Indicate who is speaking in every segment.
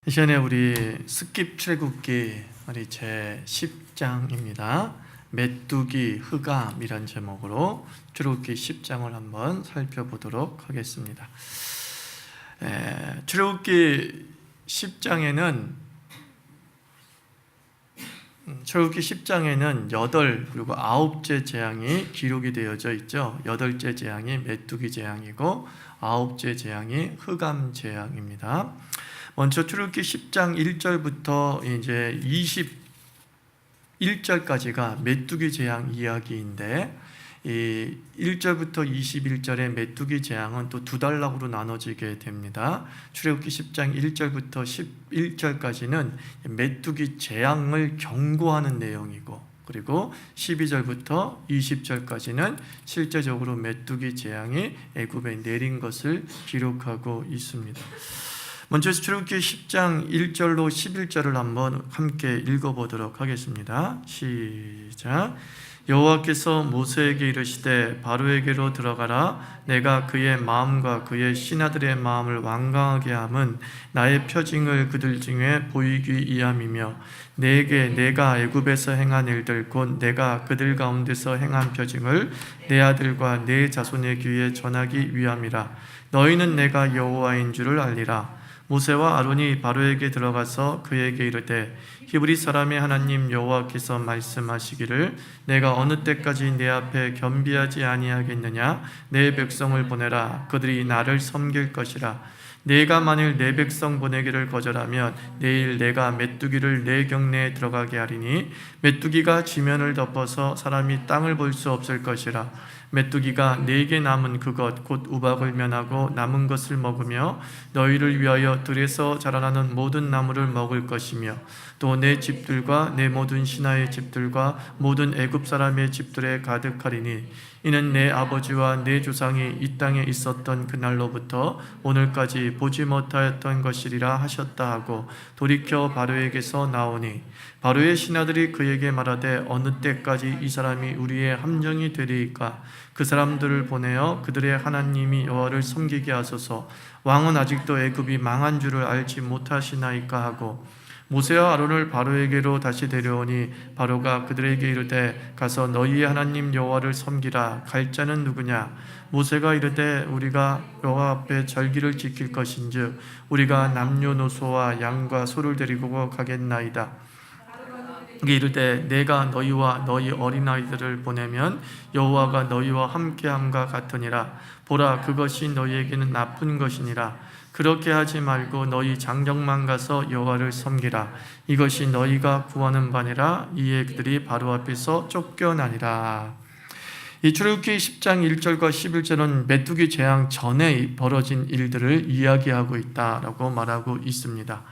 Speaker 1: 이 시간에 우리 스킵 출애굽기 우리 제 10장입니다. 메뚜기 흑암이란 제목으로 출애굽기 10장을 한번 살펴보도록 하겠습니다. 출애굽기 10장에는 8 그리고 9째 재앙이 기록이 되어져 있죠. 8째 재앙이 메뚜기 재앙이고 9째 재앙이 흑암 재앙입니다. 먼저 출애굽기 10장 1절부터 이제 21절까지가 메뚜기 재앙 이야기인데, 이 1절부터 21절의 메뚜기 재앙은 또 두 단락으로 나눠지게 됩니다. 출애굽기 10장 1절부터 11절까지는 메뚜기 재앙을 경고하는 내용이고, 그리고 12절부터 20절까지는 실제적으로 메뚜기 재앙이 애굽에 내린 것을 기록하고 있습니다. 먼저 출애굽기 10장 1절로 11절을 한번 함께 읽어보도록 하겠습니다. 시작. 여호와께서 모세에게 이르시되 바로에게로 들어가라. 내가 그의 마음과 그의 신하들의 마음을 완강하게 함은 나의 표징을 그들 중에 보이기 위함이며 내게 내가 애굽에서 행한 일들 곧 내가 그들 가운데서 행한 표징을 내 아들과 내 자손의 귀에 전하기 위함이라. 너희는 내가 여호와인 줄을 알리라. 모세와 아론이 바로에게 들어가서 그에게 이르되 히브리 사람의 하나님 여호와께서 말씀하시기를 내가 어느 때까지 내 앞에 겸비하지 아니하겠느냐. 내 백성을 보내라. 그들이 나를 섬길 것이라. 내가 만일 내 백성 보내기를 거절하면 내일 내가 메뚜기를 내 경내에 들어가게 하리니 메뚜기가 지면을 덮어서 사람이 땅을 볼 수 없을 것이라. 메뚜기가 네게 남은 그것 곧 우박을 면하고 남은 것을 먹으며 너희를 위하여 들에서 자라나는 모든 나무를 먹을 것이며 또 내 집들과 내 모든 신하의 집들과 모든 애굽 사람의 집들에 가득하리니 이는 내 아버지와 내 조상이 이 땅에 있었던 그날로부터 오늘까지 보지 못하였던 것이리라 하셨다 하고 돌이켜 바로에게서 나오니 바로의 신하들이 그에게 말하되 어느 때까지 이 사람이 우리의 함정이 되리이까. 그 사람들을 보내어 그들의 하나님이 여호와를 섬기게 하소서. 왕은 아직도 애굽이 망한 줄을 알지 못하시나이까 하고 모세와 아론을 바로에게로 다시 데려오니 바로가 그들에게 이르되 가서 너희의 하나님 여호와를 섬기라. 갈 자는 누구냐. 모세가 이르되 우리가 여호와 앞에 절기를 지킬 것인즉 우리가 남녀노소와 양과 소를 데리고 가겠나이다. 이게 이르되 내가 너희와 너희 어린아이들을 보내면 여호와가 너희와 함께함과 같으니라. 보라, 그것이 너희에게는 나쁜 것이니라. 그렇게 하지 말고 너희 장정만 가서 여호와를 섬기라. 이것이 너희가 구하는 바니라. 이에 그들이 바로 앞에서 쫓겨나니라. 이 출애굽기 10장 1절과 11절은 메뚜기 재앙 전에 벌어진 일들을 이야기하고 있다라고 말하고 있습니다.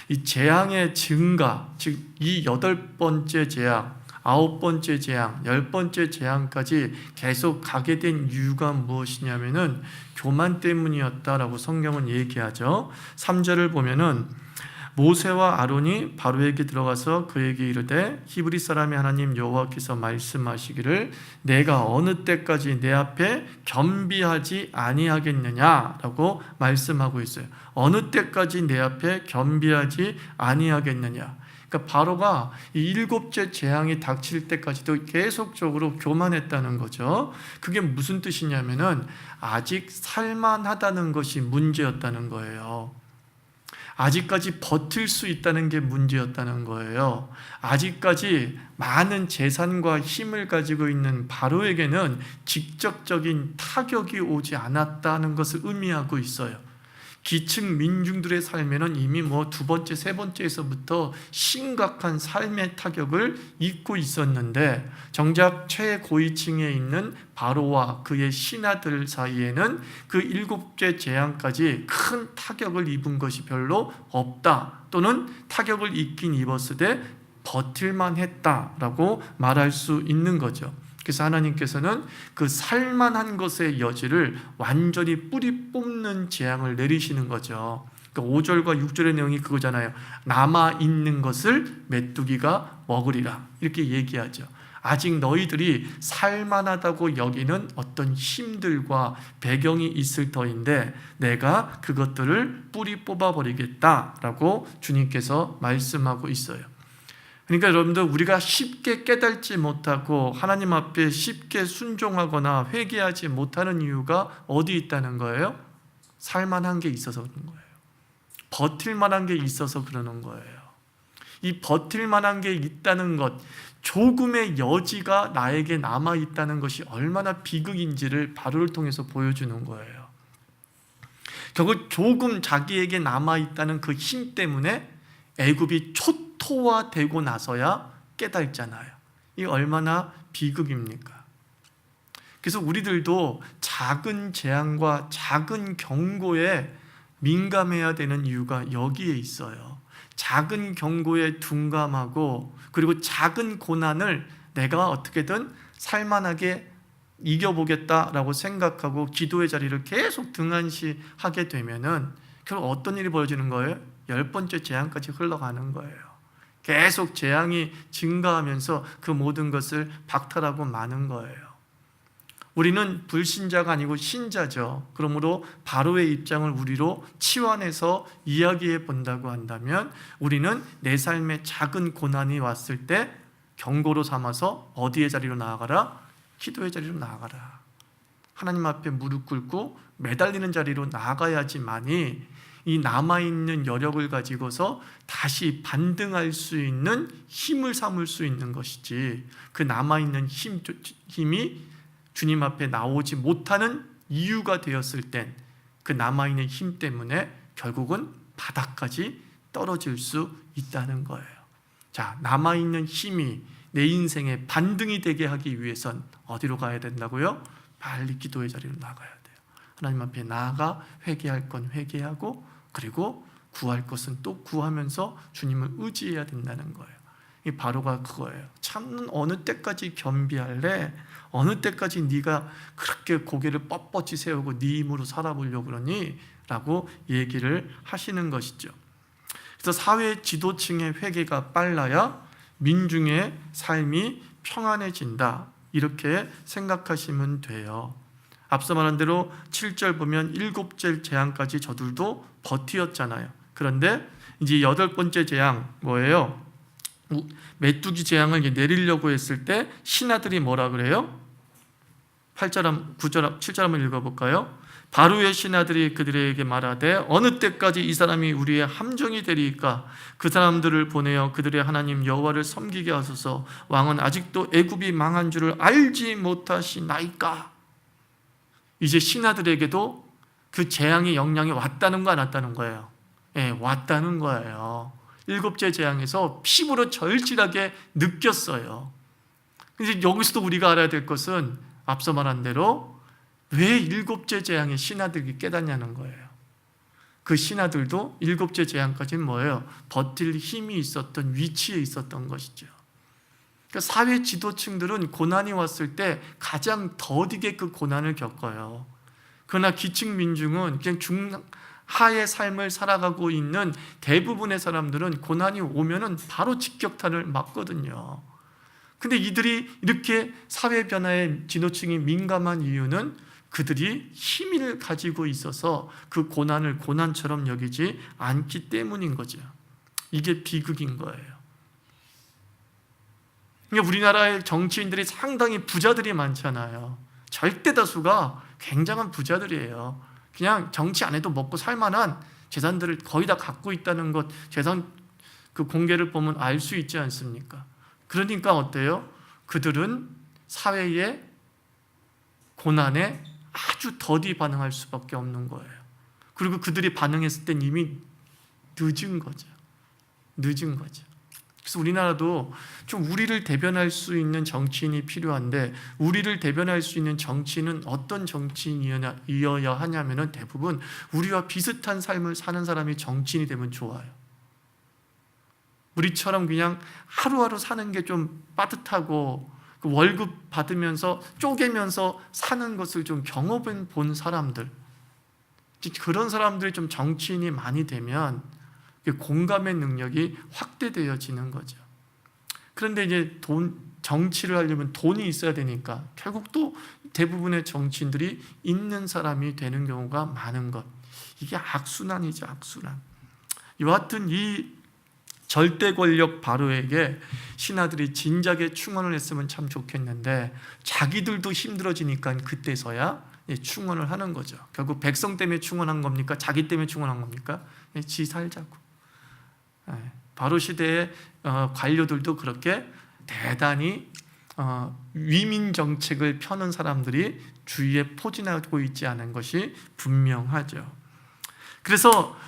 Speaker 1: 이 재앙의 증가, 즉 이 8번째 재앙, 9번째 재앙, 10번째 재앙까지 계속 가게 된 이유가 무엇이냐면은 교만 때문이었다라고 성경은 얘기하죠. 3절을 보면은 모세와 아론이 바로에게 들어가서 그에게 이르되 히브리 사람의 하나님 여호와께서 말씀하시기를 내가 어느 때까지 내 앞에 겸비하지 아니하겠느냐라고 말씀하고 있어요. 어느 때까지 내 앞에 겸비하지 아니하겠느냐. 그러니까 바로가 이 7째 재앙이 닥칠 때까지도 계속적으로 교만했다는 거죠. 그게 무슨 뜻이냐면은 아직 살만하다는 것이 문제였다는 거예요. 아직까지 버틸 수 있다는 게 문제였다는 거예요. 아직까지 많은 재산과 힘을 가지고 있는 바로에게는 직접적인 타격이 오지 않았다는 것을 의미하고 있어요. 기층 민중들의 삶에는 이미 두 번째, 세 번째에서부터 심각한 삶의 타격을 입고 있었는데 정작 최고위층에 있는 바로와 그의 신하들 사이에는 그 7째 재앙까지 큰 타격을 입은 것이 별로 없다, 또는 타격을 입긴 입었으되 버틸만 했다라고 말할 수 있는 거죠. 그래서 하나님께서는 그 살만한 것의 여지를 완전히 뿌리 뽑는 재앙을 내리시는 거죠. 그러니까 5절과 6절의 내용이 그거잖아요. 남아있는 것을 메뚜기가 먹으리라, 이렇게 얘기하죠. 아직 너희들이 살만하다고 여기는 어떤 힘들과 배경이 있을 터인데 내가 그것들을 뿌리 뽑아버리겠다라고 주님께서 말씀하고 있어요. 그러니까 여러분들, 우리가 쉽게 깨닫지 못하고 하나님 앞에 쉽게 순종하거나 회개하지 못하는 이유가 어디 있다는 거예요? 살만한 게 있어서 그런 거예요. 버틸 만한 게 있어서 그러는 거예요. 이 버틸 만한 게 있다는 것, 조금의 여지가 나에게 남아있다는 것이 얼마나 비극인지를 바로를 통해서 보여주는 거예요. 결국 조금 자기에게 남아있다는 그 힘 때문에 애굽이 초토화되고 나서야 깨닫잖아요. 이 얼마나 비극입니까? 그래서 우리들도 작은 재앙과 작은 경고에 민감해야 되는 이유가 여기에 있어요. 작은 경고에 둔감하고, 그리고 작은 고난을 내가 어떻게든 살만하게 이겨보겠다라고 생각하고 기도의 자리를 계속 등한시하게 되면은 결국 어떤 일이 벌어지는 거예요? 10번째 재앙까지 흘러가는 거예요. 계속 재앙이 증가하면서 그 모든 것을 박탈하고 마는 거예요. 우리는 불신자가 아니고 신자죠. 그러므로 바로의 입장을 우리로 치환해서 이야기해 본다고 한다면, 우리는 내 삶에 작은 고난이 왔을 때 경고로 삼아서 어디의 자리로 나아가라? 기도의 자리로 나아가라. 하나님 앞에 무릎 꿇고 매달리는 자리로 나아가야지만이 이 남아있는 여력을 가지고서 다시 반등할 수 있는 힘을 삼을 수 있는 것이지, 그 남아있는 힘이 주님 앞에 나오지 못하는 이유가 되었을 땐 그 남아있는 힘 때문에 결국은 바닥까지 떨어질 수 있다는 거예요. 자, 남아있는 힘이 내 인생에 반등이 되게 하기 위해선 어디로 가야 된다고요? 빨리 기도의 자리로 나가야 돼요. 하나님 앞에 나아가 회개할 건 회개하고, 그리고 구할 것은 또 구하면서 주님을 의지해야 된다는 거예요. 이 바로가 그거예요. 참는 어느 때까지 겸비할래? 어느 때까지 네가 그렇게 고개를 뻣뻣이 세우고 네 힘으로 살아보려고 그러니? 라고 얘기를 하시는 것이죠. 그래서 사회 지도층의 회개가 빨라야 민중의 삶이 평안해진다, 이렇게 생각하시면 돼요. 앞서 말한 대로 7절 보면 7째 재앙까지 저들도 버티었잖아요. 그런데 이제 8번째 재앙 뭐예요? 메뚜기 재앙을 내리려고 했을 때 신하들이 뭐라 그래요? 8절, 9절, 7절 한번 읽어볼까요? 바로의 신하들이 그들에게 말하되 어느 때까지 이 사람이 우리의 함정이 되리이까? 그 사람들을 보내어 그들의 하나님 여호와를 섬기게 하소서. 왕은 아직도 애굽이 망한 줄을 알지 못하시나이까? 이제 신하들에게도 그 재앙의 영향이 왔다는 거 안 왔다는 거예요? 예, 왔다는 거예요. 7째 재앙에서 피부로 절실하게 느꼈어요. 이제 여기서도 우리가 알아야 될 것은 앞서 말한 대로 왜 7째 재앙에 신하들이 깨닫냐는 거예요. 그 신하들도 7째 재앙까지는 뭐예요? 버틸 힘이 있었던 위치에 있었던 것이죠. 그러니까 사회 지도층들은 고난이 왔을 때 가장 더디게 그 고난을 겪어요. 그러나 기층 민중은 그냥 중하의 삶을 살아가고 있는 대부분의 사람들은 고난이 오면은 바로 직격탄을 맞거든요. 근데 이들이 이렇게 사회 변화에 지도층이 민감한 이유는 그들이 힘을 가지고 있어서 그 고난을 고난처럼 여기지 않기 때문인 거죠. 이게 비극인 거예요. 그러니까 우리나라의 정치인들이 상당히 부자들이 많잖아요. 절대 다수가 굉장한 부자들이에요. 그냥 정치 안 해도 먹고 살만한 재산들을 거의 다 갖고 있다는 것, 재산 그 공개를 보면 알 수 있지 않습니까? 그러니까 어때요? 그들은 사회의 고난에 아주 더디 반응할 수밖에 없는 거예요. 그리고 그들이 반응했을 땐 이미 늦은 거죠. 늦은 거죠. 그래서 우리나라도 좀 우리를 대변할 수 있는 정치인이 필요한데, 우리를 대변할 수 있는 정치인은 어떤 정치인이어야 하냐면은 대부분 우리와 비슷한 삶을 사는 사람이 정치인이 되면 좋아요. 우리처럼 그냥 하루하루 사는 게 좀 빠듯하고 그 월급 받으면서 쪼개면서 사는 것을 좀 경험해 본 사람들, 그런 사람들이 좀 정치인이 많이 되면 공감의 능력이 확대되어지는 거죠. 그런데 이제 정치를 하려면 돈이 있어야 되니까 결국 또 대부분의 정치인들이 있는 사람이 되는 경우가 많은 것. 이게 악순환이죠, 악순환. 여하튼 이 절대 권력 바로에게 신하들이 진작에 충원을 했으면 참 좋겠는데 자기들도 힘들어지니까 그때서야 충원을 하는 거죠. 결국 백성 때문에 충원한 겁니까? 자기 때문에 충원한 겁니까? 지 살자고. 바로 시대의 관료들도 그렇게 대단히 위민 정책을 펴는 사람들이 주위에 포진하고 있지 않은 것이 분명하죠. 그래서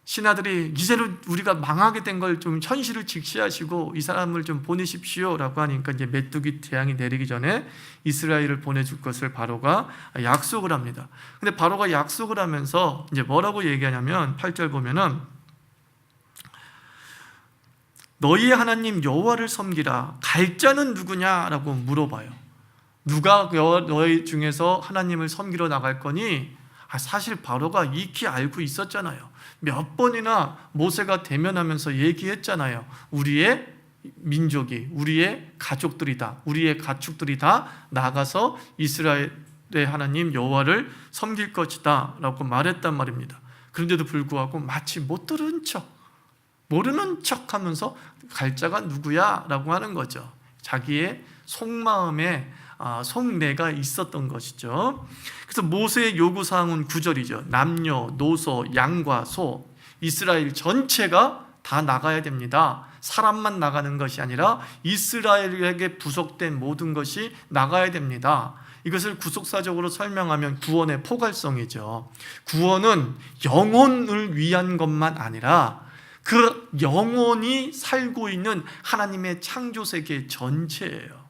Speaker 1: 신하들이 이제는 우리가 망하게 된 걸 좀 현실을 직시하시고 이 사람을 좀 보내십시오라고 하니까 이제 메뚜기 재앙이 내리기 전에 이스라엘을 보내줄 것을 바로가 약속을 합니다. 근데 바로가 약속을 하면서 이제 뭐라고 얘기하냐면 8절 보면은 너희의 하나님 여호와를 섬기라. 갈 자는 누구냐라고 물어봐요. 누가 너희 중에서 하나님을 섬기러 나갈 거니? 사실 바로가 익히 알고 있었잖아요. 몇 번이나 모세가 대면하면서 얘기했잖아요. 우리의 민족이, 우리의 가족들이다, 우리의 가축들이 다 나가서 이스라엘의 하나님 여호와를 섬길 것이다 라고 말했단 말입니다. 그런데도 불구하고 마치 못 들은 척, 모르는 척 하면서 갈 자가 누구야? 라고 하는 거죠. 자기의 속마음에 속내가 있었던 것이죠. 그래서 모세의 요구사항은 9절이죠. 남녀, 노소, 양과 소, 이스라엘 전체가 다 나가야 됩니다. 사람만 나가는 것이 아니라 이스라엘에게 부속된 모든 것이 나가야 됩니다. 이것을 구속사적으로 설명하면 구원의 포괄성이죠. 구원은 영혼을 위한 것만 아니라 그 영혼이 살고 있는 하나님의 창조세계 전체예요.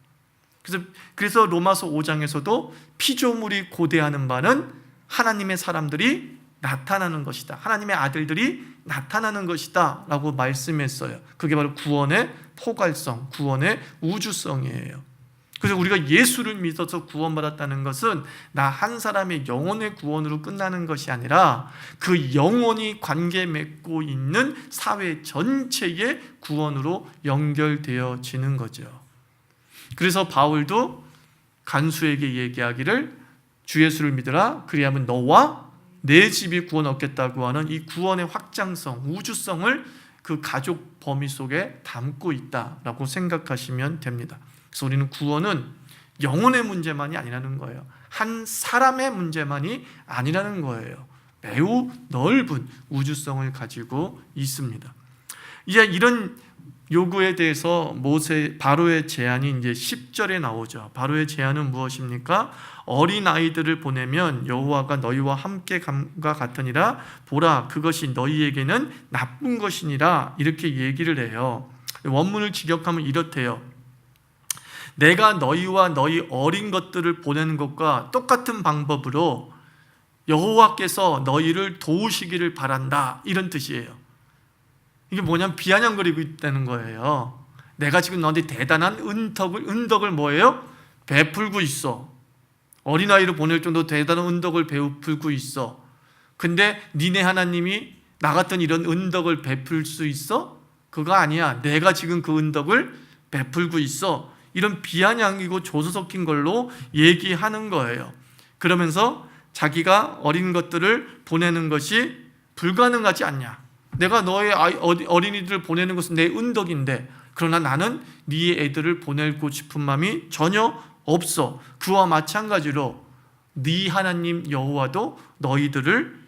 Speaker 1: 그래서 로마서 5장에서도 피조물이 고대하는 바는 하나님의 사람들이 나타나는 것이다, 하나님의 아들들이 나타나는 것이다 라고 말씀했어요. 그게 바로 구원의 포괄성, 구원의 우주성이에요. 그래서 우리가 예수를 믿어서 구원받았다는 것은 나 한 사람의 영혼의 구원으로 끝나는 것이 아니라 그 영혼이 관계 맺고 있는 사회 전체의 구원으로 연결되어지는 거죠. 그래서 바울도 간수에게 얘기하기를 주 예수를 믿으라 그리하면 너와 내 집이 구원 얻겠다고 하는 이 구원의 확장성, 우주성을 그 가족 범위 속에 담고 있다라고 생각하시면 됩니다. 그래서 우리는 구원은 영혼의 문제만이 아니라는 거예요. 한 사람의 문제만이 아니라는 거예요. 매우 넓은 우주성을 가지고 있습니다. 이제 이런 요구에 대해서 바로의 제안이 이제 10절에 나오죠. 바로의 제안은 무엇입니까? 어린 아이들을 보내면 여호와가 너희와 함께 감과 같으니라. 보라, 그것이 너희에게는 나쁜 것이니라. 이렇게 얘기를 해요. 원문을 직역하면 이렇대요. 내가 너희와 너희 어린 것들을 보내는 것과 똑같은 방법으로 여호와께서 너희를 도우시기를 바란다, 이런 뜻이에요. 이게 뭐냐면 비아냥거리고 있다는 거예요. 내가 지금 너한테 대단한 은덕을 뭐예요? 베풀고 있어. 어린아이를 보낼 정도 대단한 은덕을 베풀고 있어. 근데 니네 하나님이 나 같은 이런 은덕을 베풀 수 있어? 그거 아니야. 내가 지금 그 은덕을 베풀고 있어. 이런 비아냥이고 조소 섞인 걸로 얘기하는 거예요. 그러면서 자기가 어린 것들을 보내는 것이 불가능하지 않냐. 내가 너의 어린이들을 보내는 것은 내 은덕인데 그러나 나는 네 애들을 보내고 싶은 마음이 전혀 없어. 그와 마찬가지로 네 하나님 여호와도 너희들을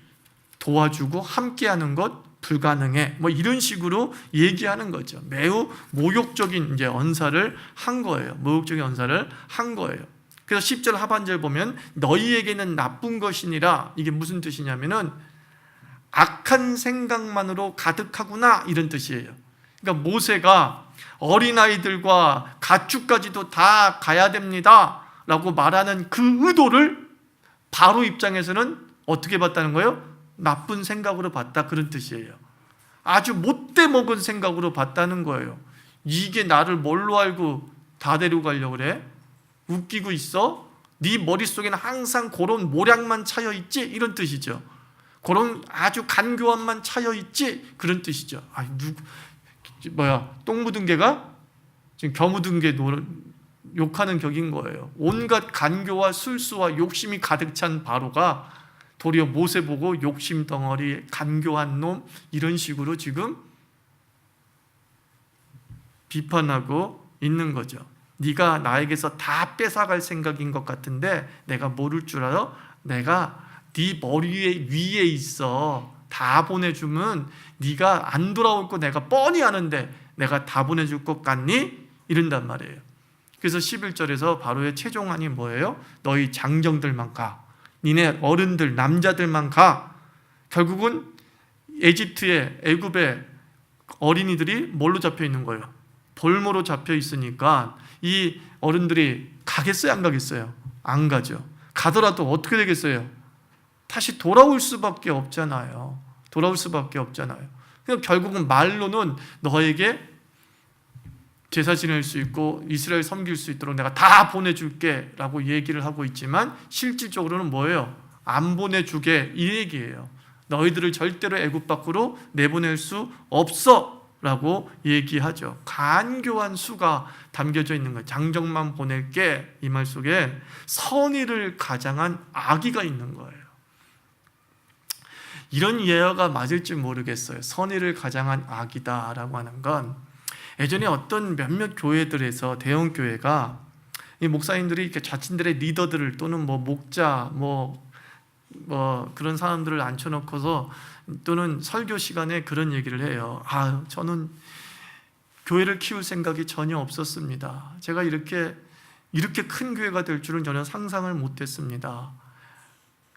Speaker 1: 도와주고 함께하는 것 불가능해. 뭐 이런 식으로 얘기하는 거죠. 매우 모욕적인 이제 언사를 한 거예요. 모욕적인 언사를 한 거예요. 그래서 10절 하반절 보면 너희에게는 나쁜 것이니라. 이게 무슨 뜻이냐면은 악한 생각만으로 가득하구나, 이런 뜻이에요. 그러니까 모세가 어린아이들과 가축까지도 다 가야 됩니다 라고 말하는 그 의도를 바로 입장에서는 어떻게 봤다는 거예요? 나쁜 생각으로 봤다, 그런 뜻이에요. 아주 못돼 먹은 생각으로 봤다는 거예요. 이게 나를 뭘로 알고 다 데리고 가려고 그래? 웃기고 있어? 네 머릿속에는 항상 그런 모략만 차여있지? 이런 뜻이죠. 그런 아주 간교함만 차여있지? 그런 뜻이죠. 똥 묻은 개가 지금 겨묻은 게 욕하는 격인 거예요. 온갖 간교와 술수와 욕심이 가득 찬 바로가 도리어 모세 보고 욕심 덩어리, 간교한 놈, 이런 식으로 지금 비판하고 있는 거죠. 네가 나에게서 다 뺏어갈 생각인 것 같은데 내가 모를 줄 알아? 내가 네 머리 위에 있어. 다 보내주면 네가 안 돌아올 거 내가 뻔히 아는데 내가 다 보내줄 것 같니? 이런단 말이에요. 그래서 11절에서 바로의 최종안이 뭐예요? 너희 장정들만 가. 니네 어른들, 남자들만 가. 결국은 애굽의 어린이들이 뭘로 잡혀 있는 거예요? 볼모로 잡혀 있으니까 이 어른들이 가겠어요? 안 가겠어요? 안 가죠. 가더라도 어떻게 되겠어요? 다시 돌아올 수밖에 없잖아요. 돌아올 수밖에 없잖아요. 그럼 결국은 말로는 너에게 제사 지낼 수 있고 이스라엘 섬길 수 있도록 내가 다 보내줄게 라고 얘기를 하고 있지만 실질적으로는 뭐예요? 안 보내주게 이 얘기예요. 너희들을 절대로 애굽 밖으로 내보낼 수 없어 라고 얘기하죠. 간교한 수가 담겨져 있는 거예요. 장정만 보낼게, 이 말 속에 선의를 가장한 악의가 있는 거예요. 이런 예어가 맞을지 모르겠어요. 선의를 가장한 악이다라고 하는 건 예전에 어떤 몇몇 교회들에서, 대형 교회가 이 목사님들이 이렇게 자신들의 리더들을 또는 뭐 목자 뭐 그런 사람들을 앉혀놓고서 또는 설교 시간에 그런 얘기를 해요. 저는 교회를 키울 생각이 전혀 없었습니다. 제가 이렇게 큰 교회가 될 줄은 전혀 상상을 못했습니다.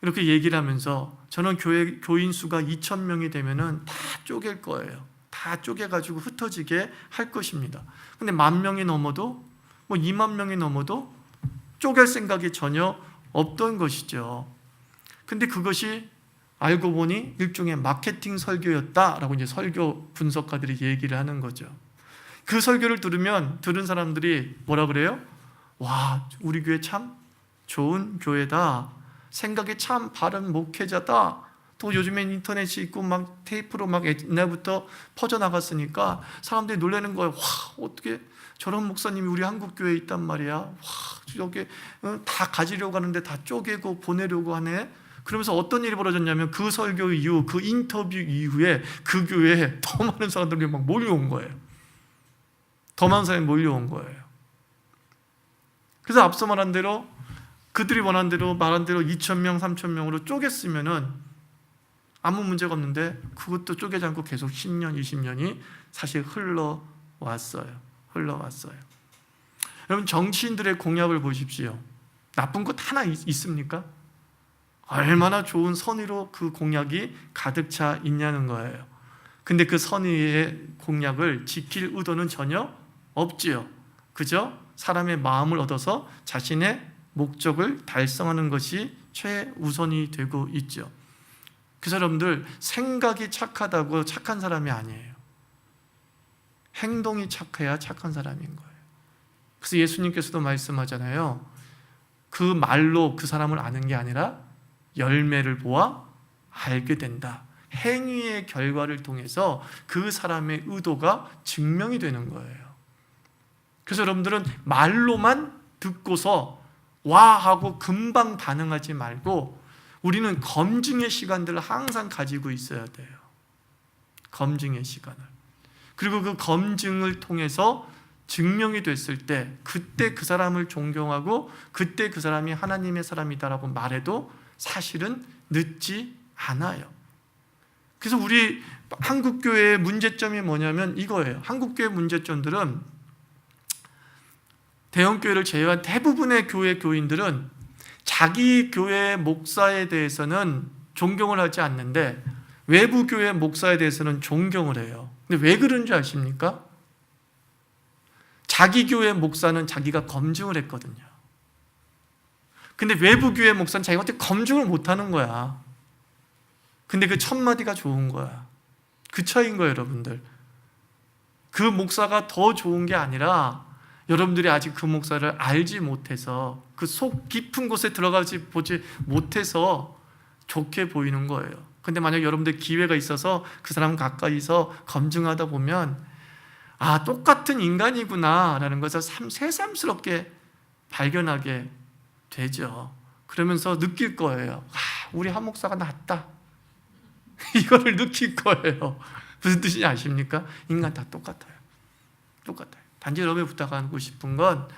Speaker 1: 이렇게 얘기를 하면서 저는 교인 수가 2,000명이 되면은 다 쪼갤 거예요. 다 쪼개가지고 흩어지게 할 것입니다. 근데 10,000명이 넘어도 20,000명이 넘어도 쪼갤 생각이 전혀 없던 것이죠. 근데 그것이 알고 보니 일종의 마케팅 설교였다라고 이제 설교 분석가들이 얘기를 하는 거죠. 그 설교를 들은 사람들이 뭐라 그래요? 와, 우리 교회 참 좋은 교회다. 생각이 참 바른 목회자다. 또 요즘엔 인터넷이 있고 막 테이프로 막 옛날부터 퍼져나갔으니까 사람들이 놀라는 거예요. 와, 어떻게 저런 목사님이 우리 한국 교회에 있단 말이야. 와, 저게 다 가지려고 하는데 다 쪼개고 보내려고 하네. 그러면서 어떤 일이 벌어졌냐면 그 설교 이후, 그 인터뷰 이후에 그 교회에 더 많은 사람들이 막 몰려온 거예요. 더 많은 사람이 몰려온 거예요. 그래서 앞서 말한 대로 그들이 원한 대로 말한 대로 2,000명, 3,000명으로 쪼갰으면은 아무 문제가 없는데 그것도 쪼개지 않고 계속 10년, 20년이 사실 흘러왔어요. 여러분, 정치인들의 공약을 보십시오. 나쁜 것 하나 있습니까? 얼마나 좋은 선의로 그 공약이 가득 차 있냐는 거예요. 근데 그 선의의 공약을 지킬 의도는 전혀 없지요. 그죠? 사람의 마음을 얻어서 자신의 목적을 달성하는 것이 최우선이 되고 있죠. 그 사람들 생각이 착하다고 착한 사람이 아니에요. 행동이 착해야 착한 사람인 거예요. 그래서 예수님께서도 말씀하잖아요. 그 말로 그 사람을 아는 게 아니라 열매를 보아 알게 된다. 행위의 결과를 통해서 그 사람의 의도가 증명이 되는 거예요. 그래서 여러분들은 말로만 듣고서 와 하고 금방 반응하지 말고 우리는 검증의 시간들을 항상 가지고 있어야 돼요. 검증의 시간을. 그리고 그 검증을 통해서 증명이 됐을 때 그때 그 사람을 존경하고 그때 그 사람이 하나님의 사람이다라고 말해도 사실은 늦지 않아요. 그래서 우리 한국교회의 문제점이 뭐냐면 이거예요. 한국교회 문제점들은 대형교회를 제외한 대부분의 교회 교인들은 자기 교회 목사에 대해서는 존경을 하지 않는데 외부 교회 목사에 대해서는 존경을 해요. 근데 왜 그런 줄 아십니까? 자기 교회 목사는 자기가 검증을 했거든요. 근데 외부 교회 목사는 자기가 어떻게 검증을 못하는 거야. 근데 그 첫 마디가 좋은 거야. 그 차이인 거예요, 여러분들. 그 목사가 더 좋은 게 아니라 여러분들이 아직 그 목사를 알지 못해서 그 속 깊은 곳에 들어가지 보지 못해서 좋게 보이는 거예요. 근데 만약 여러분들 기회가 있어서 그 사람 가까이서 검증하다 보면 똑같은 인간이구나 라는 것을 새삼스럽게 발견하게 되죠. 그러면서 느낄 거예요. 우리 한 목사가 낫다. 이거를 느낄 거예요. 무슨 뜻인지 아십니까? 인간 다 똑같아요. 단지 여러분이 부탁하고 싶은 건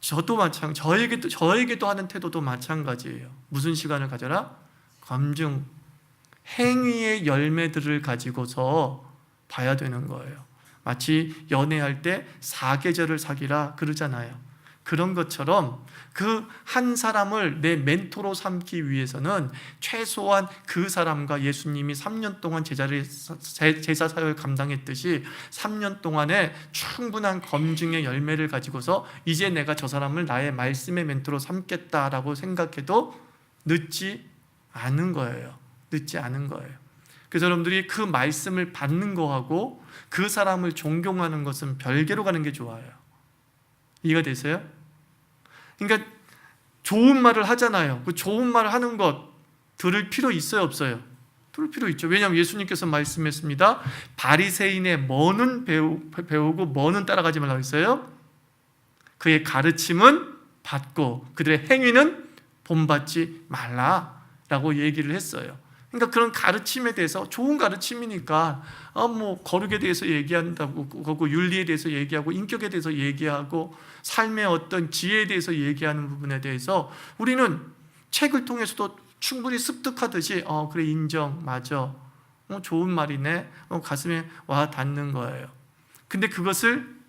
Speaker 1: 저도 저에게도 하는 태도도 마찬가지예요. 무슨 시간을 가져라? 검증, 행위의 열매들을 가지고서 봐야 되는 거예요. 마치 연애할 때 사계절을 사귀라 그러잖아요. 그런 것처럼 그 한 사람을 내 멘토로 삼기 위해서는 최소한 그 사람과 예수님이 3년 동안 제사 사역을 감당했듯이 3년 동안에 충분한 검증의 열매를 가지고서 이제 내가 저 사람을 나의 말씀의 멘토로 삼겠다라고 생각해도 늦지 않은 거예요. 그래서 여러분들이 그 말씀을 받는 거하고 그 사람을 존경하는 것은 별개로 가는 게 좋아요. 이해가 되세요? 그러니까 좋은 말을 하잖아요. 그 좋은 말을 하는 것 들을 필요 있어요, 없어요? 들을 필요 있죠. 왜냐하면 예수님께서 말씀했습니다. 바리새인의 뭐는 배우고 뭐는 따라가지 말라고 했어요. 그의 가르침은 받고 그들의 행위는 본받지 말라라고 얘기를 했어요. 그러니까 그런 가르침에 대해서 좋은 가르침이니까 거룩에 대해서 얘기한다고, 그리고 윤리에 대해서 얘기하고, 인격에 대해서 얘기하고, 삶의 어떤 지혜에 대해서 얘기하는 부분에 대해서 우리는 책을 통해서도 충분히 습득하듯이 그래, 인정, 맞아, 좋은 말이네, 가슴에 와 닿는 거예요. 근데 그것을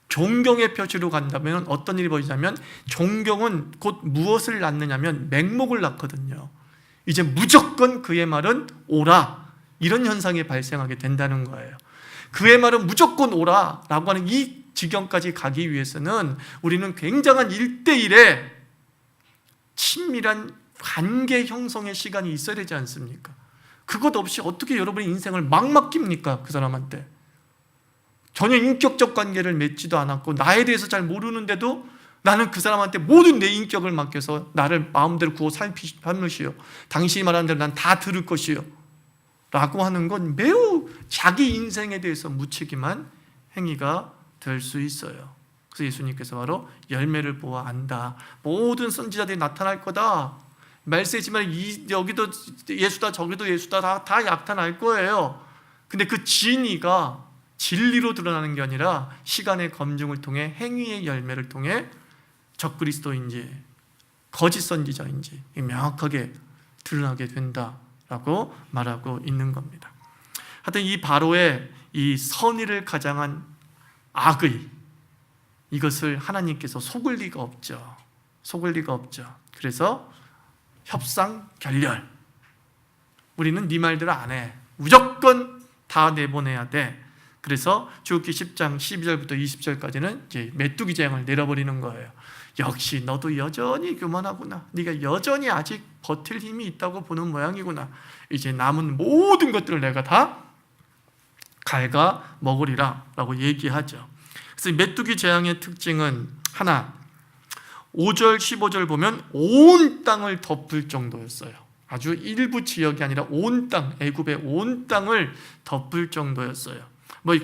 Speaker 1: 존경의 표시로 간다면 어떤 일이 벌어지냐면, 존경은 곧 무엇을 낳느냐면 맹목을 낳거든요. 이제 무조건 그의 말은 옳아, 이런 현상이 발생하게 된다는 거예요. 그의 말은 무조건 옳아 라고 하는 이 지경까지 가기 위해서는 우리는 굉장한 1대1의 친밀한 관계 형성의 시간이 있어야 되지 않습니까? 그것 없이 어떻게 여러분의 인생을 막 맡깁니까? 그 사람한테 전혀 인격적 관계를 맺지도 않았고 나에 대해서 잘 모르는데도 나는 그 사람한테 모든 내 인격을 맡겨서 나를 마음대로 구워 삼으시오, 당신이 말하는 대로 난 다 들을 것이요 라고 하는 건 매우 자기 인생에 대해서 무책임한 행위가 될 수 있어요. 그래서 예수님께서 바로 열매를 보아 안다. 모든 선지자들이 나타날 거다. 말세지만 여기도 예수다 저기도 예수다 다 나타날 거예요. 근데 그 진리가 진리로 드러나는 게 아니라 시간의 검증을 통해 행위의 열매를 통해 적그리스도인지 거짓 선지자인지 명확하게 드러나게 된다라고 말하고 있는 겁니다. 하여튼 이 바로의 이 선의를 가장한 악의, 이것을 하나님께서 속을 리가 없죠. 그래서 협상 결렬, 우리는 네 말대로 안 해, 무조건 다 내보내야 돼. 그래서 출애굽기 10장 12절부터 20절까지는 이제 메뚜기 재앙을 내려버리는 거예요. 역시 너도 여전히 교만하구나. 네가 여전히 아직 버틸 힘이 있다고 보는 모양이구나. 이제 남은 모든 것들을 내가 다 갉아 먹으리라 라고 얘기하죠. 그래서 메뚜기 재앙의 특징은 하나, 5절 15절 보면 온 땅을 덮을 정도였어요. 아주 일부 지역이 아니라 온 땅, 애굽의 온 땅을 덮을 정도였어요.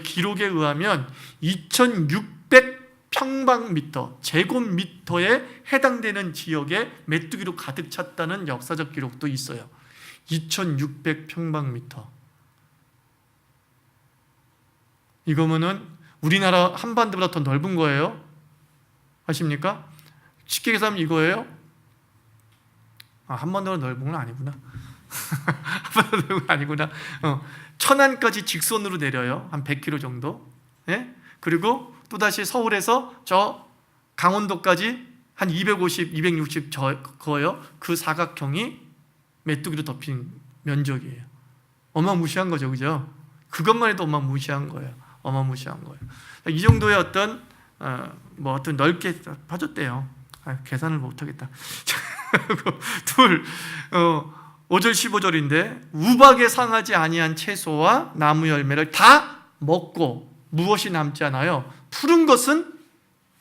Speaker 1: 기록에 의하면 2600 평방미터, 제곱미터에 해당되는 지역에 메뚜기로 가득 찼다는 역사적 기록도 있어요. 2600 평방미터. 이거면은 우리나라 한반도보다 더 넓은 거예요. 아십니까? 쉽게 계산하면 이거예요. 한반도가 넓은 건 아니구나. 한반도가 넓은 건 아니구나. 천안까지 직선으로 내려요. 한 100km 정도. 예? 그리고 또다시 서울에서 저 강원도까지 한 250, 260 거예요. 그 사각형이 메뚜기로 덮인 면적이에요. 어마무시한 거죠, 그죠? 그것만 해도 어마무시한 거예요. 이 정도의 어떤 어떤 넓게 파줬대요. 계산을 못하겠다. 둘, 5절 15절인데 우박에 상하지 아니한 채소와 나무 열매를 다 먹고 무엇이 남지 않아요? 푸른 것은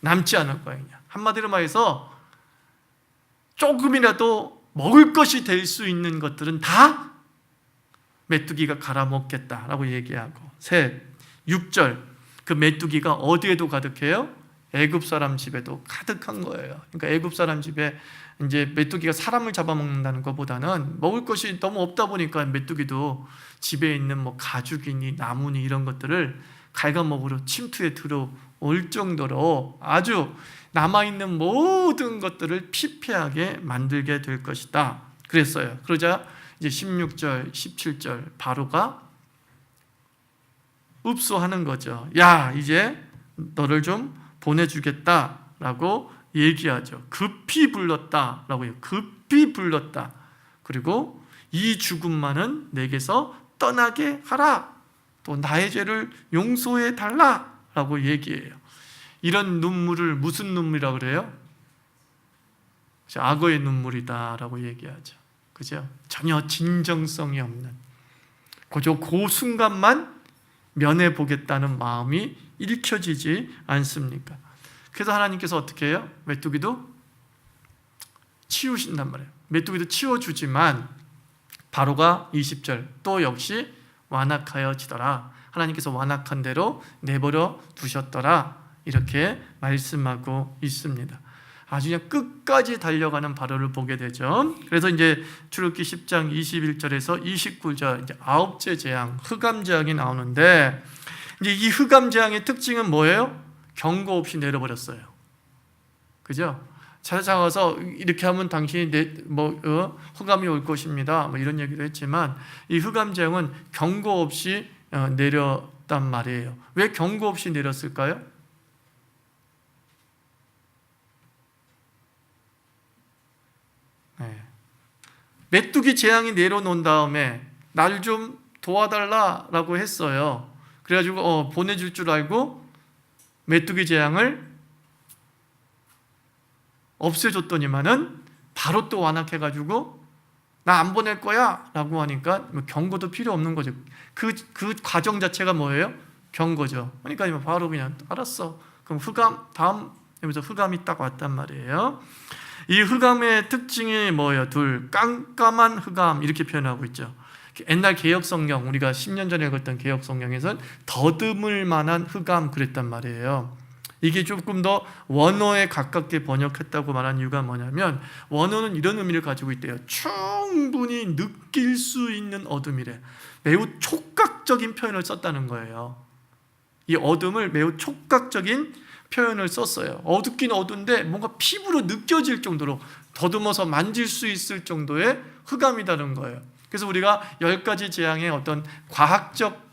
Speaker 1: 남지 않을 거예요. 한마디로 말해서 조금이라도 먹을 것이 될 수 있는 것들은 다 메뚜기가 갈아먹겠다라고 얘기하고, 셋, 6절 그 메뚜기가 어디에도 가득해요? 애굽 사람 집에도 가득한 거예요. 그러니까 애굽 사람 집에 이제 메뚜기가 사람을 잡아먹는다는 것보다는 먹을 것이 너무 없다 보니까 메뚜기도 집에 있는 뭐 가죽이니 나무니 이런 것들을 갉아먹으러 침투에 들어올 정도로 아주 남아있는 모든 것들을 피폐하게 만들게 될 것이다 그랬어요. 그러자 이제 16절, 17절 바로가 읍소하는 거죠. 야, 이제 너를 좀 보내주겠다라고 얘기하죠. 급히 불렀다라고 해요. 급히 불렀다. 그리고 이 죽음만은 내게서 떠나게 하라. 또 나의 죄를 용서해 달라라고 얘기해요. 이런 눈물을 무슨 눈물이라고 그래요? 악어의 눈물이다라고 얘기하죠. 그죠? 전혀 진정성이 없는 그저 그 순간만 면해 보겠다는 마음이 읽혀지지 않습니까? 그래서 하나님께서 어떻게 해요? 메뚜기도 치우신단 말이에요. 메뚜기도 치워주지만 바로가 20절 또 역시 완악하여지더라. 하나님께서 완악한 대로 내버려 두셨더라. 이렇게 말씀하고 있습니다. 아주 그냥 끝까지 달려가는 바로를 보게 되죠. 그래서 이제 출애굽기 10장 21절에서 29절 이제 아홉째 재앙, 흑암 재앙이 나오는데 이제 이 흑암 재앙의 특징은 뭐예요? 경고 없이 내려버렸어요. 그죠? 찾아가서 이렇게 하면 당신이 흑암이 올 것입니다. 뭐 이런 얘기도 했지만 이 흑암 재앙은 경고 없이 내렸단 말이에요. 왜 경고 없이 내렸을까요? 메뚜기 재앙이 내려놓은 다음에 날 좀 도와달라라고 했어요. 그래가지고 보내줄 줄 알고 메뚜기 재앙을 없애줬더니만은 바로 또 완악해가지고 나 안 보낼 거야 라고 하니까 경고도 필요 없는 거죠. 그 과정 자체가 뭐예요? 경고죠. 그러니까 바로 그냥 알았어. 그럼 흑암 다음 여기서 흑암이 딱 왔단 말이에요. 이 흑암의 특징이 뭐예요? 둘, 깜깜한 흑암 이렇게 표현하고 있죠. 옛날 개역성경 우리가 10년 전에 읽었던 개역성경에서는 더듬을 만한 흑암 그랬단 말이에요. 이게 조금 더 원어에 가깝게 번역했다고 말한 이유가 뭐냐면 원어는 이런 의미를 가지고 있대요. 충분히 느낄 수 있는 어둠이래. 매우 촉각적인 표현을 썼다는 거예요. 이 어둠을 매우 촉각적인 표현을 썼어요. 어둡긴 어두운데 뭔가 피부로 느껴질 정도로 더듬어서 만질 수 있을 정도의 흑암이라는 거예요. 그래서 우리가 10가지 재앙의 어떤 과학적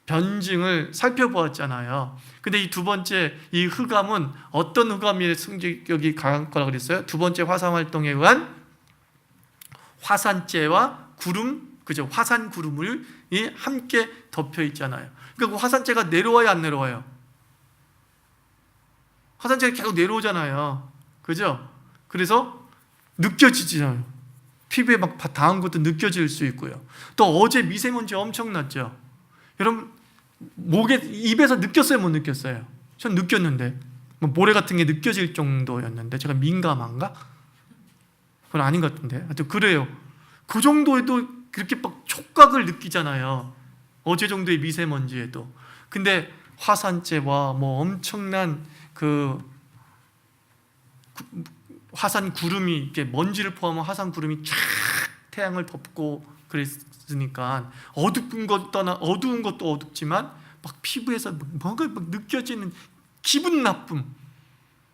Speaker 1: 변증을 살펴보았잖아요. 근데 이 두 번째 이 흑암은 어떤 흑암의 승격이 강한 거라고 그랬어요? 두 번째 화산 활동에 의한 화산재와 구름, 그죠? 화산 구름을 함께 덮여 있잖아요. 그러니까 그 화산재가 내려와요, 안 내려와요? 화산재가 계속 내려오잖아요. 그죠? 그래서 느껴지잖아요. 피부에 막 닿은 것도 느껴질 수 있고요. 또 어제 미세먼지 엄청났죠? 여러분, 입에서 느꼈어요? 못 느꼈어요? 전 느꼈는데. 모래 같은 게 느껴질 정도였는데 제가 민감한가? 그건 아닌 것 같은데. 하여튼 그래요. 그 정도에도 그렇게 막 촉각을 느끼잖아요. 어제 정도의 미세먼지에도. 근데 화산재와 뭐 엄청난 그 화산 구름이 이렇게 먼지를 포함한 화산 구름이 쫙 태양을 덮고 그랬으니까 어두운 것도 어둡지만 막 피부에서 뭔가 막 느껴지는 기분 나쁨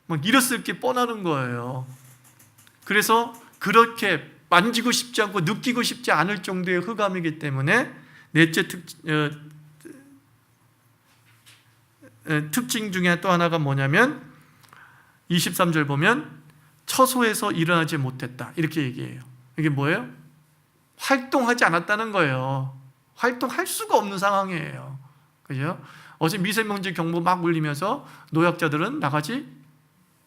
Speaker 1: 막 이랬을 게 뻔하는 거예요. 그래서 그렇게 만지고 싶지 않고 느끼고 싶지 않을 정도의 흑암이기 때문에 넷째 특징 중에 또 하나가 뭐냐면 23절 보면 처소에서 일어나지 못했다 이렇게 얘기해요. 이게 뭐예요? 활동하지 않았다는 거예요. 활동할 수가 없는 상황이에요. 그죠? 어제 미세먼지 경보 막 울리면서 노약자들은 나가지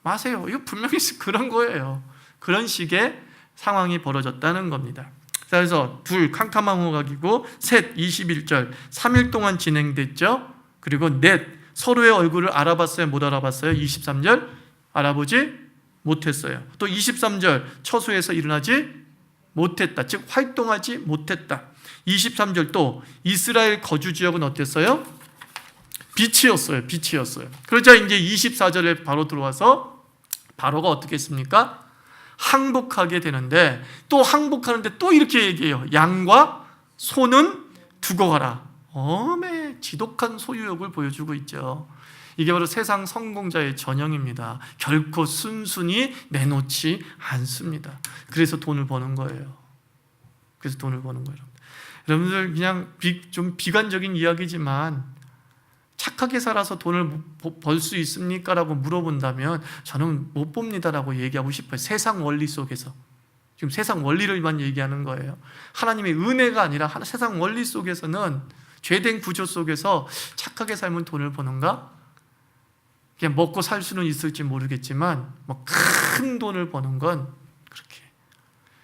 Speaker 1: 마세요. 이거 분명히 그런 거예요. 그런 식의 상황이 벌어졌다는 겁니다. 그래서 둘, 캄캄한 호각이고 셋, 21절 3일 동안 진행됐죠. 그리고 넷, 서로의 얼굴을 알아봤어요? 못 알아봤어요? 23절 알아보지 못했어요. 또 23절 처소에서 일어나지 못했다. 즉 활동하지 못했다. 23절 또 이스라엘 거주 지역은 어땠어요? 빛이었어요. 빛이었어요. 그러자 이제 24절에 바로 들어와서 바로가 어떻게 했습니까? 항복하게 되는데, 또 항복하는데 또 이렇게 얘기해요. 양과 소는 두고 가라. 어메 지독한 소유욕을 보여주고 있죠. 이게 바로 세상 성공자의 전형입니다. 결코 순순히 내놓지 않습니다. 그래서 돈을 버는 거예요. 그래서 돈을 버는 거예요. 여러분들 그냥 좀 비관적인 이야기지만 착하게 살아서 돈을 벌 수 있습니까? 라고 물어본다면 저는 못 봅니다라고 얘기하고 싶어요. 세상 원리 속에서. 지금 세상 원리를만 얘기하는 거예요. 하나님의 은혜가 아니라 세상 원리 속에서는, 죄된 구조 속에서 착하게 살면 돈을 버는가? 그냥 먹고 살 수는 있을지 모르겠지만 뭐 큰 돈을 버는 건 그렇게.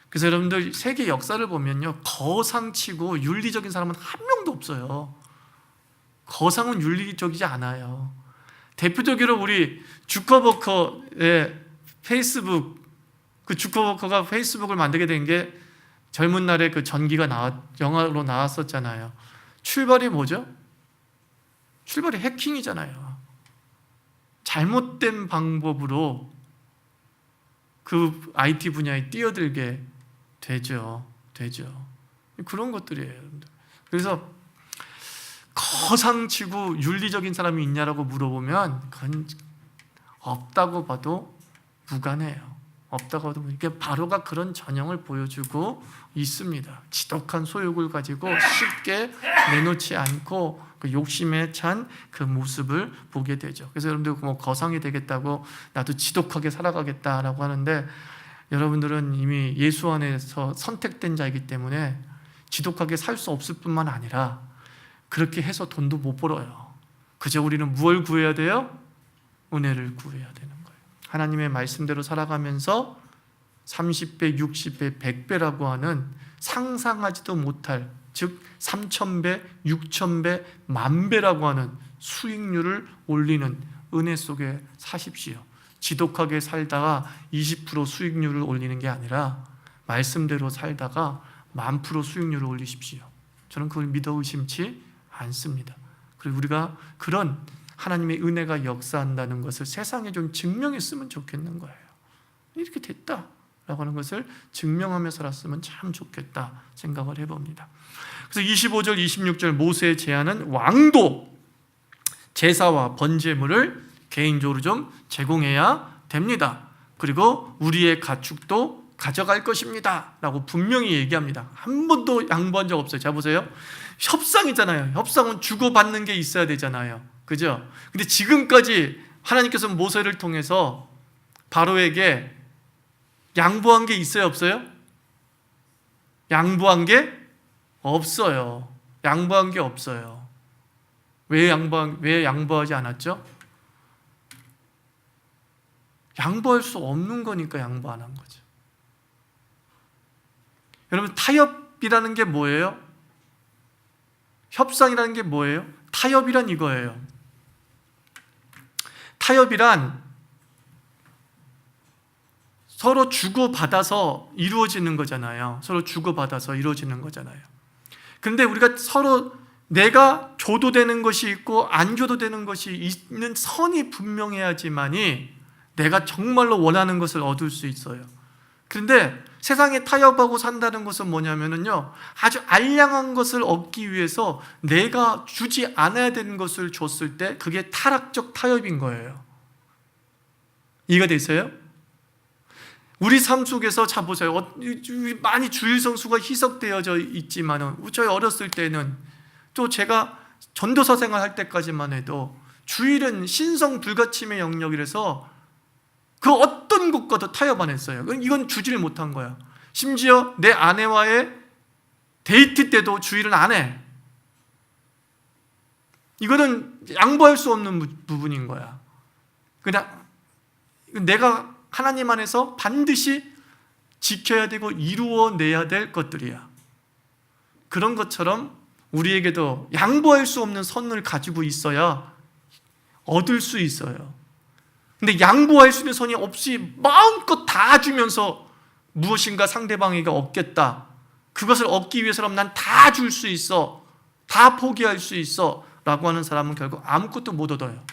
Speaker 1: 그래서 여러분들 세계 역사를 보면요, 거상치고 윤리적인 사람은 한 명도 없어요. 거상은 윤리적이지 않아요. 대표적으로 우리 주커버커의 페이스북, 그 주커버커가 페이스북을 만들게 된 게 젊은 날에 그 전기가 영화로 나왔었잖아요. 출발이 뭐죠? 출발이 해킹이잖아요. 잘못된 방법으로 그 IT 분야에 뛰어들게 되죠. 그런 것들이에요, 여러분들. 그래서 거상치고 윤리적인 사람이 있냐라고 물어보면 그건 없다고 봐도 무관해요. 없다고 봐도 이게 바로가 그런 전형을 보여주고 있습니다. 지독한 소욕을 가지고 쉽게 내놓지 않고 그 욕심에 찬 그 모습을 보게 되죠. 그래서 여러분들 뭐 거상이 되겠다고 나도 지독하게 살아가겠다라고 하는데, 여러분들은 이미 예수 안에서 선택된 자이기 때문에 지독하게 살 수 없을 뿐만 아니라 그렇게 해서 돈도 못 벌어요. 그저 우리는 무엇을 구해야 돼요? 은혜를 구해야 되는 거예요. 하나님의 말씀대로 살아가면서 30배, 60배, 100배라고 하는 상상하지도 못할, 즉 3,000배, 6,000배, 10,000배라고 하는 수익률을 올리는 은혜 속에 사십시오. 지독하게 살다가 20% 수익률을 올리는 게 아니라 말씀대로 살다가 10,000% 수익률을 올리십시오. 저는 그걸 믿어 의심치 않습니다. 그리고 우리가 그런 하나님의 은혜가 역사한다는 것을 세상에 좀 증명했으면 좋겠는 거예요. 이렇게 됐다라고 하는 것을 증명하며 살았으면 참 좋겠다 생각을 해봅니다. 그래서 25절, 26절 모세의 제안은 왕도 제사와 번제물을 개인적으로 좀 제공해야 됩니다. 그리고 우리의 가축도 가져갈 것입니다 라고 분명히 얘기합니다. 한 번도 양보한 적 없어요. 자 보세요. 협상이잖아요. 협상은 주고받는 게 있어야 되잖아요. 그죠? 근데 지금까지 하나님께서 모세를 통해서 바로에게 양보한 게 있어요? 없어요? 양보한 게 없어요. 양보한 게 없어요. 왜 양보하지 않았죠? 양보할 수 없는 거니까 양보 안 한 거죠. 여러분, 타협이라는 게 뭐예요? 협상이라는 게 뭐예요? 타협이란 이거예요. 타협이란 서로 주고받아서 이루어지는 거잖아요. 서로 주고받아서 이루어지는 거잖아요. 그런데 우리가 서로 내가 줘도 되는 것이 있고 안 줘도 되는 것이 있는 선이 분명해야지만이 내가 정말로 원하는 것을 얻을 수 있어요. 그런데 세상에 타협하고 산다는 것은 뭐냐면요, 아주 알량한 것을 얻기 위해서 내가 주지 않아야 되는 것을 줬을 때 그게 타락적 타협인 거예요. 이해가 되세요? 우리 삶 속에서 자 보세요. 많이 주일성수가 희석되어져 있지만은 저희 어렸을 때는, 또 제가 전도사 생활할 때까지만 해도 주일은 신성 불가침의 영역이라서 그 어떤 것과도 타협 안 했어요. 이건 주지를 못한 거야. 심지어 내 아내와의 데이트 때도 주일은 안 해. 이거는 양보할 수 없는 부분인 거야. 그냥 내가 하나님 안에서 반드시 지켜야 되고 이루어내야 될 것들이야. 그런 것처럼 우리에게도 양보할 수 없는 선을 가지고 있어야 얻을 수 있어요. 근데 양보할 수 있는 선이 없이 마음껏 다 주면서 무엇인가 상대방에게 얻겠다, 그것을 얻기 위해서라면 난 다 줄 수 있어, 다 포기할 수 있어 라고 하는 사람은 결국 아무것도 못 얻어요.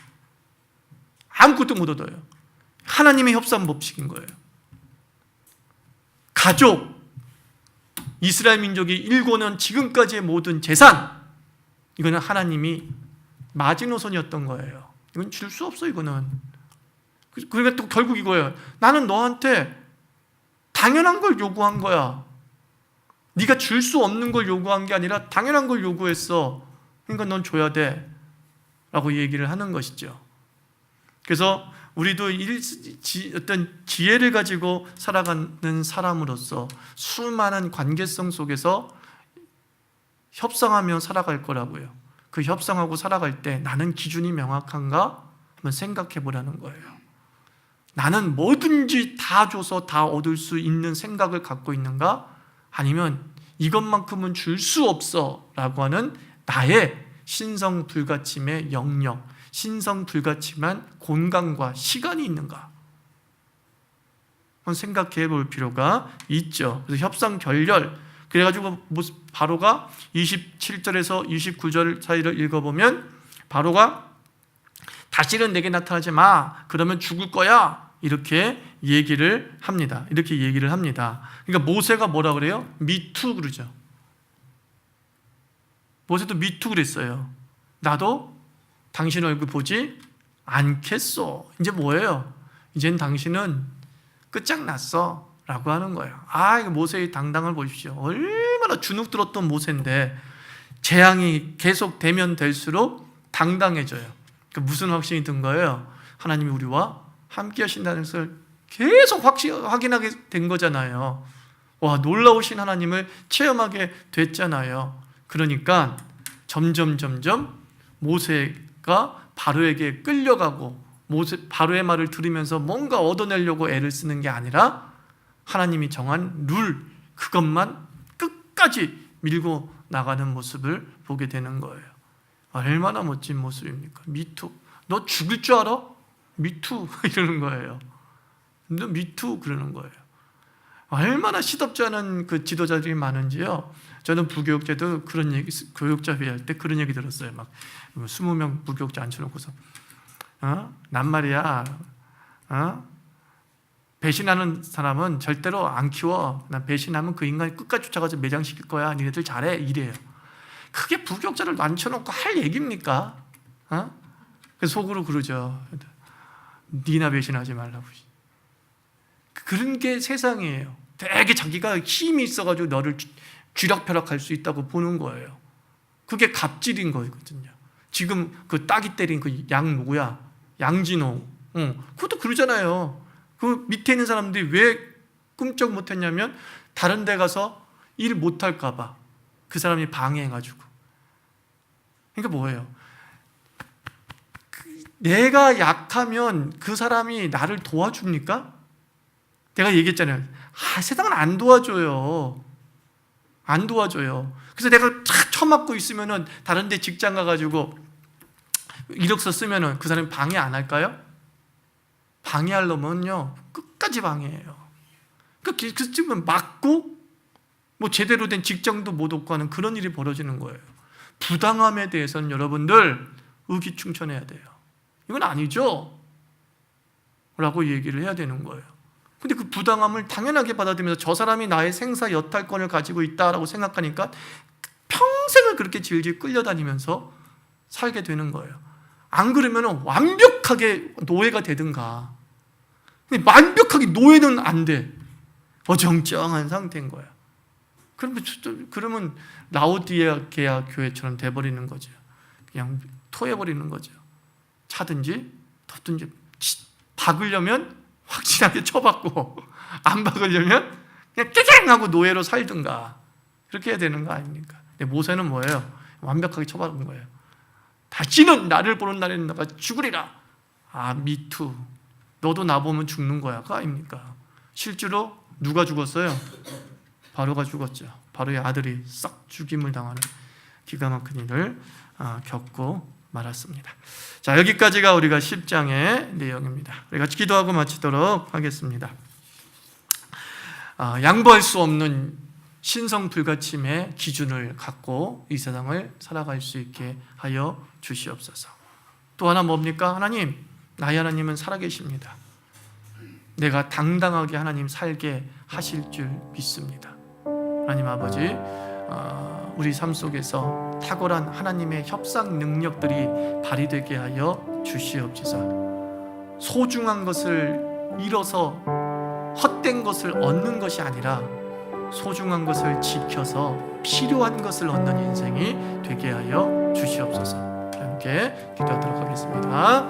Speaker 1: 아무것도 못 얻어요. 하나님의 협상 법칙인 거예요. 가족, 이스라엘 민족이 일궈낸 지금까지의 모든 재산, 이거는 하나님이 마지노선이었던 거예요. 이건 줄 수 없어. 이거는. 그러니까 또 결국 이거예요. 나는 너한테 당연한 걸 요구한 거야. 네가 줄 수 없는 걸 요구한 게 아니라 당연한 걸 요구했어. 그러니까 넌 줘야 돼 라고 얘기를 하는 것이죠. 그래서 우리도 어떤 지혜를 가지고 살아가는 사람으로서 수많은 관계성 속에서 협상하며 살아갈 거라고요. 그 협상하고 살아갈 때 나는 기준이 명확한가? 한번 생각해 보라는 거예요. 나는 뭐든지 다 줘서 다 얻을 수 있는 생각을 갖고 있는가? 아니면 이것만큼은 줄 수 없어 라고 하는 나의 신성불가침의 영역, 신성불가침한 공간과 시간이 있는가? 한번 생각해 볼 필요가 있죠. 그래서 협상 결렬, 그래가지고 바로가 27절에서 29절 사이를 읽어보면 바로가 다시는 내게 나타나지 마. 그러면 죽을 거야. 이렇게 얘기를 합니다. 이렇게 얘기를 합니다. 그러니까 모세가 뭐라 그래요? 미투 그러죠. 모세도 미투 그랬어요. 나도 당신 얼굴 보지 않겠소. 이제 뭐예요? 이젠 당신은 끝장났어 라고 하는 거예요. 이거 모세의 당당을 보십시오. 얼마나 주눅 들었던 모세인데 재앙이 계속 되면 될수록 당당해져요. 그러니까 무슨 확신이 든 거예요? 하나님이 우리와 함께 하신다는 것을 계속 확인하게 된 거잖아요. 와, 놀라우신 하나님을 체험하게 됐잖아요. 그러니까 점점 모세가 바로에게 끌려가고 바로의 말을 들으면서 뭔가 얻어내려고 애를 쓰는 게 아니라 하나님이 정한 룰, 그것만 끝까지 밀고 나가는 모습을 보게 되는 거예요. 얼마나 멋진 모습입니까? 미투. 너 죽을 줄 알아? 미투 이러는 거예요. 너 미투 그러는 거예요. 얼마나 시덥지 않은 그 지도자들이 많은지요. 저는 부교육자도 그런 얘기, 교육자 회의할 때 그런 얘기 들었어요. 막 20명 부교육자 앉혀놓고서 난 말이야, 배신하는 사람은 절대로 안 키워. 난 배신하면 그 인간 끝까지 쫓아가서 매장시킬 거야. 니네들 잘해. 이래요. 그게 부교육자를 앉혀놓고 할 얘기입니까? 그래서 속으로 그러죠. 니나 배신하지 말라고. 그런 게 세상이에요. 되게 자기가 힘이 있어가지고 너를 쥐락펴락할 수 있다고 보는 거예요. 그게 갑질인 거거든요. 지금 그 따기 때린 그 양 누구야? 양진호. 그것도 그러잖아요. 그 밑에 있는 사람들이 왜 꿈쩍 못했냐면 다른 데 가서 일 못할까 봐 그 사람이 방해해가지고. 그러니까 뭐예요? 내가 약하면 그 사람이 나를 도와줍니까? 내가 얘기했잖아요. 세상은 안 도와줘요. 안 도와줘요. 그래서 내가 탁 처맞고 있으면은 다른 데 직장 가가지고 이력서 쓰면은 그 사람이 방해 안 할까요? 방해하려면요 끝까지 방해해요. 그러니까 그 지금 맞고 뭐 제대로 된 직장도 못 얻고 하는 그런 일이 벌어지는 거예요. 부당함에 대해서는 여러분들 의기충천해야 돼요. 이건 아니죠? 라고 얘기를 해야 되는 거예요. 근데 그 부당함을 당연하게 받아들이면서 저 사람이 나의 생사 여탈권을 가지고 있다라고 생각하니까 평생을 그렇게 질질 끌려다니면서 살게 되는 거예요. 안 그러면 완벽하게 노예가 되든가. 근데 완벽하게 노예는 안 돼. 어정쩡한 상태인 거야. 그러면 라오디게아 교회처럼 돼버리는 거죠. 그냥 토해버리는 거죠. 차든지 덮든지 박으려면 확실하게 쳐박고 안 박으려면 그냥 깨갱 하고 노예로 살든가 그렇게 해야 되는 거 아닙니까? 근데 모세는 뭐예요? 완벽하게 쳐박은 거예요. 다시는 나를 보는 날에는 너가 죽으리라. 미투. 너도 나 보면 죽는 거야. 그거 아닙니까? 실제로 누가 죽었어요? 바로가 죽었죠. 바로의 아들이 싹 죽임을 당하는 기가 막힌 일을 겪고 말았습니다. 자, 여기까지가 우리가 10장의 내용입니다. 우리 같이 기도하고 마치도록 하겠습니다. 양보할 수 없는 신성 불가침의 기준을 갖고 이 세상을 살아갈 수 있게 하여 주시옵소서. 또 하나 뭡니까? 하나님, 나의 하나님은 살아계십니다. 내가 당당하게 하나님 살게 하실 줄 믿습니다. 하나님 아버지, 우리 삶 속에서 탁월한 하나님의 협상 능력들이 발휘되게 하여 주시옵소서. 소중한 것을 잃어서 헛된 것을 얻는 것이 아니라 소중한 것을 지켜서 필요한 것을 얻는 인생이 되게 하여 주시옵소서. 함께 기도하도록 하겠습니다.